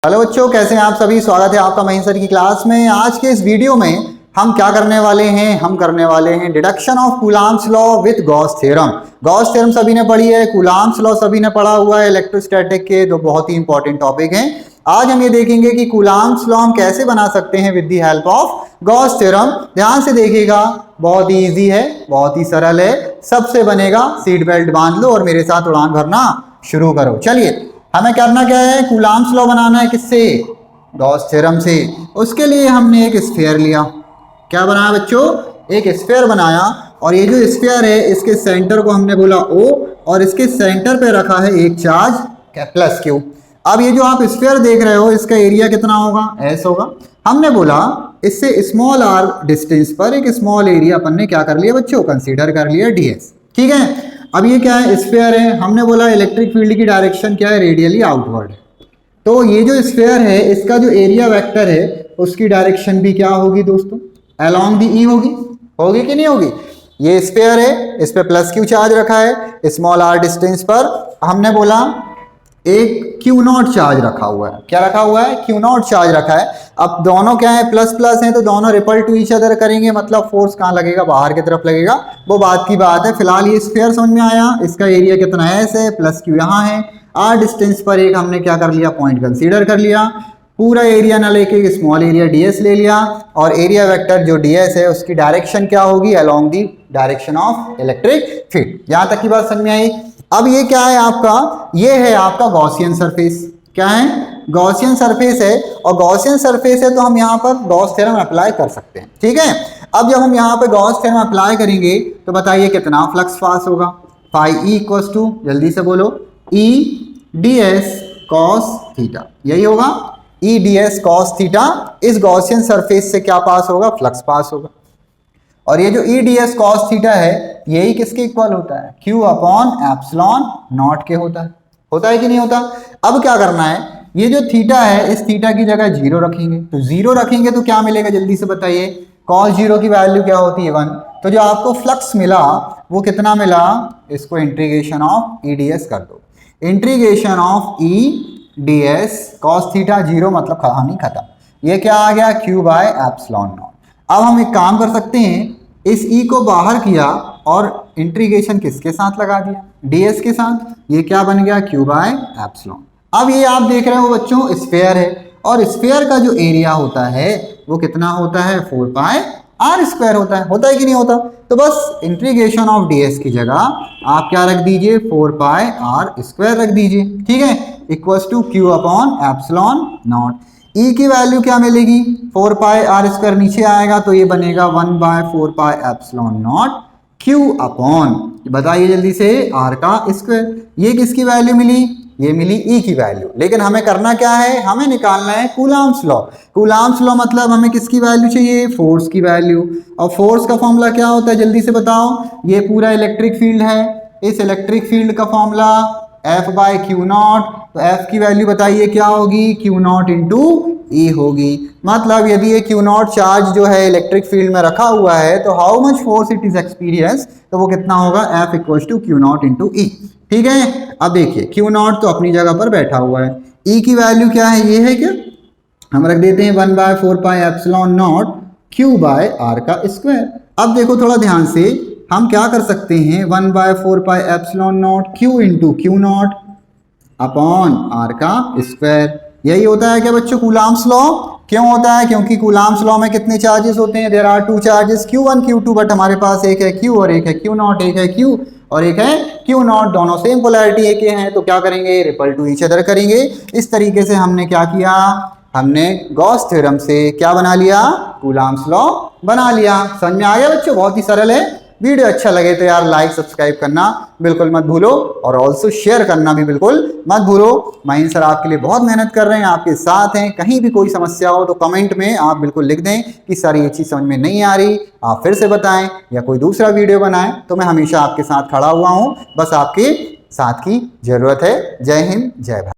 Hello बच्चों, कैसे हैं आप सभी। स्वागत है आपका महीन सर की क्लास में। आज के इस वीडियो में हम क्या करने वाले हैं, हम करने वाले हैं deduction of Coulomb's law with Gauss theorem. Gauss theorem सभी ने पढ़ी है, कूलॉम्स लॉ सभी ने पढ़ा हुआ है इलेक्ट्रोस्टैटिक के, तो बहुत ही इंपॉर्टेंट टॉपिक हैं। आज हम ये देखेंगे कि कूलॉम्स लॉ हम कैसे बना सकते हैं with the help of Gauss theorem. ध्यान से देखिएगा, बहुत ही ईजी है, बहुत ही सरल है, सबसे बनेगा। सीट बेल्ट बांध लो और मेरे साथ उड़ान भरना शुरू करो। चलिए, हमें करना क्या है, कूलॉम्स लॉ बनाना है। किससे? गॉस थ्योरम से। उसके लिए हमने एक स्फीयर लिया। क्या बनाया बच्चों? एक स्फीयर बनाया, और ये जो स्फीयर है इसके सेंटर को हमने बोला O, और इसके सेंटर पे रखा है एक चार्ज प्लस Q। अब ये जो आप स्फीयर देख रहे हो, इसका एरिया कितना होगा? S होगा। हमने बोला इससे स्मॉल r डिस्टेंस पर एक स्मॉल एरिया अपन ने क्या कर लिया बच्चों, कंसीडर कर लिया ds। ठीक है। अब ये क्या है, स्फीयर है। हमने बोला इलेक्ट्रिक फील्ड की डायरेक्शन क्या है, रेडियली आउटवर्ड। तो ये जो स्फीयर है इसका जो एरिया वेक्टर है उसकी डायरेक्शन भी क्या होगी दोस्तों, अलोंग दी ई होगी। होगी कि नहीं होगी? ये स्फीयर है, इस पे प्लस क्यू चार्ज रखा है स्मॉल आर डिस्टेंस पर। हमने बोला एक क्यू नॉट चार्ज रखा हुआ है। क्या रखा हुआ है? क्यू नॉट चार्ज रखा है। अब दोनों क्या है, प्लस प्लस हैं, तो दोनों रिपल टू ईच अदर करेंगे, मतलब फोर्स कहाँ लगेगा, बाहर की तरफ लगेगा। वो बात की बात है। फिलहाल ये स्फीयर समझ में आया। इसका एरिया कितना है, एस है, प्लस क्यू यहाँ है। आर डिस्टेंस पर एक हमने क्या कर लिया, पॉइंट कंसीडर कर लिया। पूरा एरिया ना लेके स्मॉल एरिया ds ले लिया, और एरिया वेक्टर जो ds है उसकी डायरेक्शन क्या होगी, along the direction of electric field. यहां तक की बात समझ में आई। अब ये क्या है आपका, ये है आपका गॉसियन सरफेस। क्या है? गॉसियन सरफेस है, और गॉसियन सरफेस है तो हम यहाँ पर गॉस थ्योरम अप्लाई कर सकते हैं। ठीक है। अब जब हम यहाँ पर गॉस थ्योरम अप्लाई करेंगे तो बताइए कितना फ्लक्स पास होगा। फाई ई इक्वल्स टू, जल्दी से बोलो, ई ds cos थीटा। यही होगा, ई ds cos थीटा। इस गॉसियन सरफेस से क्या पास होगा, फ्लक्स पास होगा। और ये जो ई ds cos थीटा है यही किसके इक्वल होता है, q अपॉन एप्सिलॉन नॉट के होता है। होता है कि नहीं होता? अब क्या करना है, ये जो थीटा है इस थीटा की जगह जीरो रखेंगे। तो जीरो रखेंगे तो क्या मिलेगा, जल्दी से बताइए। cos जीरो की वैल्यू क्या होती है, 1। तो जो आपको फ्लक्स मिला वो कितना मिला, इसको इंटीग्रेशन ऑफ ई ds कर दो। Integration of E ds cos theta zero, मतलब कहानी खत्म। ये क्या आ गया, q बाय एप्सिलॉन नॉट। अब हम एक काम कर सकते हैं, इस e को बाहर किया और इंटीग्रेशन किसके साथ लगा दिया, ds के साथ। ये क्या बन गया, q बाय एप्सिलॉन। अब ये आप देख रहे हो बच्चों स्फीयर है, और स्फीयर का जो एरिया होता है वो कितना होता है, 4 पाई आर स्क्वायर होता है। होता है कि नहीं होता? तो बस इंटीग्रेशन ऑफ ds की जगह आप क्या रख दीजिए, 4 पाई आर स्क्वायर रख दीजिए। ठीक है, equals to q upon epsilon naught. e की वैल्यू क्या मिलेगी, 4 पाई आर स्क्वायर नीचे आएगा तो ये बनेगा 1 by 4 pi epsilon naught q upon, बताइए जल्दी से, r का स्क्वायर। ये किसकी वैल्यू मिली, ये मिली E की वैल्यू। लेकिन हमें करना क्या है, हमें निकालना है कूलॉम्स लॉ। कूलॉम्स लॉ मतलब हमें किसकी वैल्यू चाहिए, फोर्स की वैल्यू। और फोर्स का फॉर्मूला क्या होता है, जल्दी से बताओ। ये पूरा इलेक्ट्रिक फील्ड है, इस इलेक्ट्रिक फील्ड का formula F by q naught. तो F की वैल्यू बताइए क्या होगी, क्यू नॉट इंटू ई होगी। मतलब यदि ये क्यू नॉट चार्ज जो है इलेक्ट्रिक फील्ड में रखा हुआ है तो how much force it is experience, तो वो कितना होगा, F equals to q naught into E. ठीक है। अब देखिए क्यू नॉट तो अपनी जगह पर बैठा हुआ है, ई की वैल्यू क्या है, ये है क्या, हम रख देते हैं 1 by 4 pi epsilon naught q by R का स्क्वायर। अब देखो थोड़ा ध्यान से, हम क्या कर सकते हैं, 1 by 4 pi epsilon naught q into q naught upon R का स्क्वायर। यही होता है क्या बच्चों कूलॉम्स लॉ? क्यों होता है, क्योंकि कूलॉम्स लॉ में कितने चार्जेस होते हैं, there are 2 charges, Q1 Q2, but हमारे पास एक है Q और एक है Q नॉट। एक है Q और एक है Q नॉट, दोनों सेम पोलैरिटी के हैं। तो क्या करेंगे, रिपल टू ईच अदर करेंगे। इस तरीके से हमने क्या किया, हमने गॉस थ्योरम से क्या बना लिया, कूलॉम्स लॉ बना लिया। समझ में आ गया बच्चों, बहुत ही सरल है। वीडियो अच्छा लगे तो यार लाइक सब्सक्राइब करना बिल्कुल मत भूलो, और ऑल्सो शेयर करना भी बिल्कुल मत भूलो। महीन सर आपके लिए बहुत मेहनत कर रहे हैं, आपके साथ हैं। कहीं भी कोई समस्या हो तो कमेंट में आप बिल्कुल लिख दें कि सर ये चीज़ समझ में नहीं आ रही, आप फिर से बताएं या कोई दूसरा वीडियो बनाएं। तो मैं हमेशा आपके साथ खड़ा हुआ हूँ, बस आपके साथ की जरूरत है। जय हिंद, जय भारत।